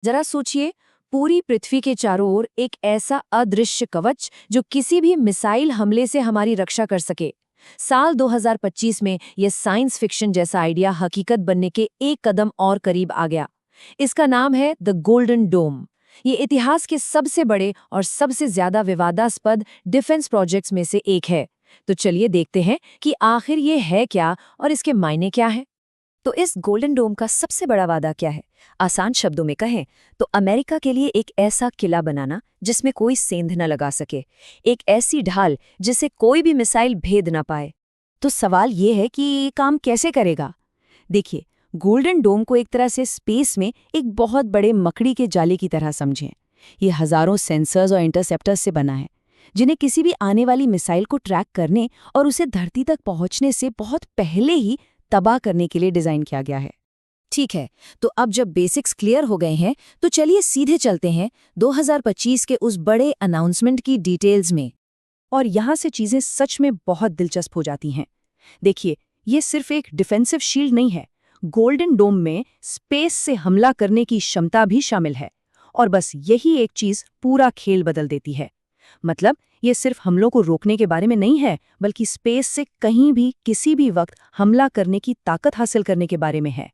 जरा सोचिए, पूरी पृथ्वी के चारों ओर एक ऐसा अदृश्य कवच जो किसी भी मिसाइल हमले से हमारी रक्षा कर सके। साल 2025 में यह साइंस फिक्शन जैसा आइडिया हकीकत बनने के एक कदम और करीब आ गया। इसका नाम है द गोल्डन डोम। ये इतिहास के सबसे बड़े और सबसे ज्यादा विवादास्पद डिफेंस प्रोजेक्ट्स में से एक है। तो चलिए देखते हैं कि आखिर ये है क्या और इसके मायने क्या है। तो इस गोल्डन डोम का सबसे बड़ा वादा क्या है? आसान शब्दों में कहें तो अमेरिका के लिए एक ऐसा किला बनाना जिसमें कोई सेंध न लगा सके, एक ऐसी ढाल जिसे कोई भी मिसाइल भेद न पाए। तो सवाल ये है कि ये काम कैसे करेगा? देखिए, गोल्डन डोम को एक तरह से स्पेस में एक बहुत बड़े मकड़ी के जाले की तरह समझें। ये हजारों सेंसर्स और इंटरसेप्टर्स से बना है, जिन्हें किसी भी आने वाली मिसाइल को ट्रैक करने और उसे धरती तक पहुंचने से बहुत पहले ही तबाह करने के लिए डिजाइन किया गया है। ठीक है, तो अब जब बेसिक्स क्लियर हो गए हैं तो चलिए सीधे चलते हैं 2025 के उस बड़े अनाउंसमेंट की डिटेल्स में। और यहाँ से चीजें सच में बहुत दिलचस्प हो जाती हैं। देखिए, ये सिर्फ एक डिफेंसिव शील्ड नहीं है, गोल्डन डोम में स्पेस से हमला करने की क्षमता भी शामिल है। और बस यही एक चीज पूरा खेल बदल देती है। मतलब ये सिर्फ हमलों को रोकने के बारे में नहीं है, बल्कि स्पेस से कहीं भी किसी भी वक्त हमला करने की ताकत हासिल करने के बारे में है।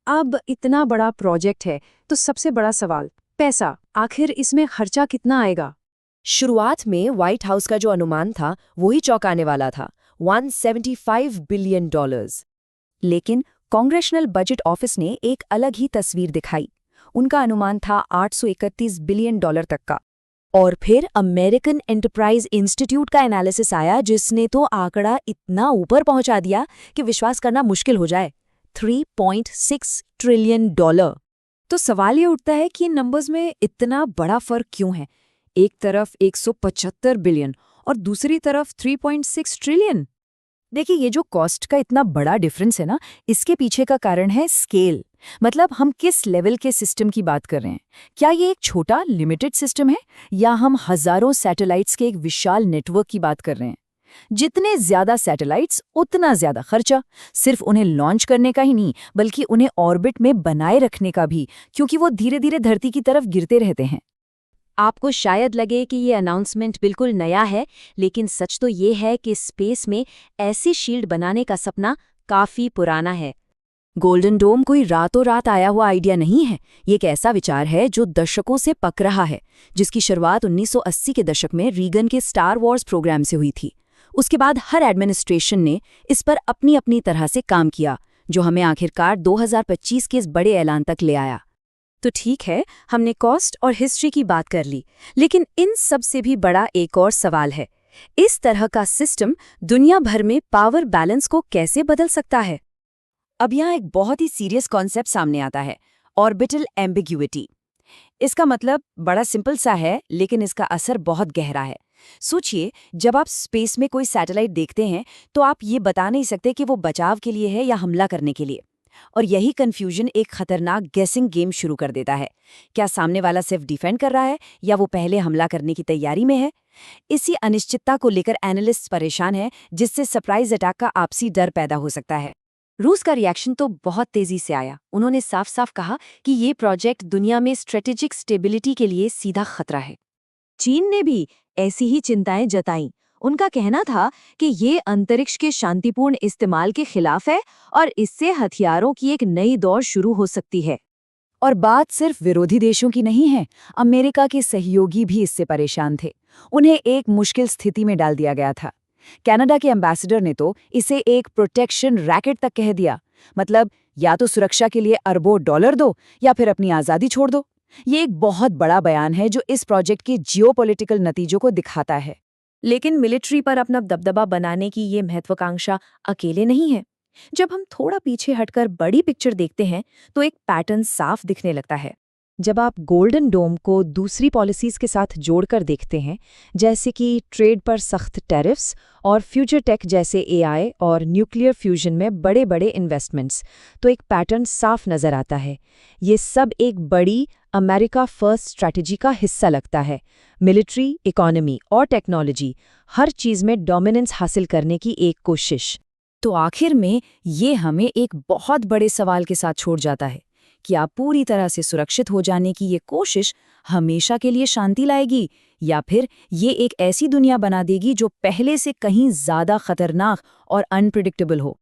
अब इतना बड़ा प्रोजेक्ट है तो सबसे बड़ा सवाल पैसा। आखिर इसमें खर्चा कितना आएगा? शुरुआत में व्हाइट हाउस का जो अनुमान था वही चौंकाने वाला था, $175 बिलियन। लेकिन कांग्रेशनल बजट ऑफिस ने एक अलग ही तस्वीर दिखाई। उनका अनुमान था $831 बिलियन तक का। और फिर अमेरिकन एंटरप्राइज इंस्टीट्यूट का एनालिसिस आया, जिसने तो आंकड़ा इतना ऊपर पहुंचा दिया कि विश्वास करना मुश्किल हो जाए, $3.6 ट्रिलियन। तो सवाल ये उठता है कि इन नंबर्स में इतना बड़ा फर्क क्यों है? एक तरफ 175 बिलियन और दूसरी तरफ 3.6 ट्रिलियन। देखिए, ये जो कॉस्ट का इतना बड़ा डिफरेंस है ना, इसके पीछे का कारण है स्केल। मतलब हम किस लेवल के सिस्टम की बात कर रहे हैं। क्या ये एक छोटा लिमिटेड सिस्टम है, या हम हजारों सैटेलाइट्स के एक विशाल नेटवर्क की बात कर रहे हैं? जितने ज्यादा सैटेलाइट्स उतना ज्यादा खर्चा, सिर्फ उन्हें लॉन्च करने का ही नहीं बल्कि उन्हें ऑर्बिट में बनाए रखने का भी, क्योंकि वो धीरे धीरे धरती की तरफ गिरते रहते हैं। आपको शायद लगे कि ये अनाउंसमेंट बिल्कुल नया है, लेकिन सच तो ये है कि स्पेस में ऐसी शील्ड बनाने का सपना काफी पुराना है। गोल्डन डोम कोई रातों रात आया हुआ आइडिया नहीं है। ये एक ऐसा विचार है जो दशकों से पक रहा है, जिसकी शुरुआत 1980 के दशक में रीगन के स्टार वॉर्स प्रोग्राम से हुई थी। उसके बाद हर एडमिनिस्ट्रेशन ने इस पर अपनी अपनी तरह से काम किया, जो हमें आखिरकार 2025 के इस बड़े ऐलान तक ले आया। तो ठीक है, हमने कॉस्ट और हिस्ट्री की बात कर ली, लेकिन इन सब से भी बड़ा एक और सवाल है। इस तरह का सिस्टम दुनिया भर में पावर बैलेंस को कैसे बदल सकता है? अब यहाँ एक बहुत ही सीरियस कॉन्सेप्ट सामने आता है, ऑर्बिटल एम्बिग्युइटी। इसका मतलब बड़ा सिंपल सा है, लेकिन इसका असर बहुत गहरा है। सोचिए, जब आप स्पेस में कोई सैटेलाइट देखते हैं तो आप ये बता नहीं सकते कि वो बचाव के लिए है या हमला करने के लिए। और यही कंफ्यूजन एक खतरनाक गेसिंग गेम शुरू कर देता है। क्या सामने वाला सिर्फ डिफेंड कर रहा है या वो पहले हमला करने की तैयारी में है? इसी अनिश्चितता को लेकर एनालिस्ट्स परेशान हैं, जिससे सरप्राइज अटैक का आपसी डर पैदा हो सकता है। रूस का रिएक्शन तो बहुत तेजी से आया। उन्होंने साफ साफ कहा कि ये प्रोजेक्ट दुनिया में स्ट्रेटेजिक स्टेबिलिटी के लिए सीधा खतरा है। चीन ने भी ऐसी ही चिंताएं जताईं। उनका कहना था कि ये अंतरिक्ष के शांतिपूर्ण इस्तेमाल के खिलाफ है और इससे हथियारों की एक नई दौर शुरू हो सकती है। और बात सिर्फ विरोधी देशों की नहीं है, अमेरिका के सहयोगी भी इससे परेशान थे। उन्हें एक मुश्किल स्थिति में डाल दिया गया था। कनाडा के एम्बेसडर ने तो इसे एक प्रोटेक्शन रैकेट तक कह दिया। मतलब या तो सुरक्षा के लिए अरबों डॉलर दो या फिर अपनी आज़ादी छोड़ दो। ये एक बहुत बड़ा बयान है जो इस प्रोजेक्ट के जियोपॉलिटिकल नतीजों को दिखाता है। लेकिन मिलिट्री पर अपना दबदबा बनाने की ये महत्वाकांक्षा अकेले नहीं है। जब हम थोड़ा पीछे हटकर बड़ी पिक्चर देखते हैं तो एक पैटर्न साफ दिखने लगता है। जब आप गोल्डन डोम को दूसरी पॉलिसीज के साथ जोड़कर देखते हैं, जैसे कि ट्रेड पर सख्त टैरिफ्स और फ्यूचर टेक जैसे एआई और न्यूक्लियर फ्यूजन में बड़े बड़े इन्वेस्टमेंट्स, तो एक पैटर्न साफ नजर आता है। ये सब एक बड़ी अमेरिका फर्स्ट स्ट्रैटेजी का हिस्सा लगता है। मिलिट्री, इकोनॉमी और टेक्नोलॉजी, हर चीज में डोमिनेंस हासिल करने की एक कोशिश। तो आखिर में ये हमें एक बहुत बड़े सवाल के साथ छोड़ जाता है क्या पूरी तरह से सुरक्षित हो जाने की ये कोशिश हमेशा के लिए शांति लाएगी, या फिर ये एक ऐसी दुनिया बना देगी जो पहले से कहीं ज्यादा खतरनाक और अनप्रिडिक्टेबल हो?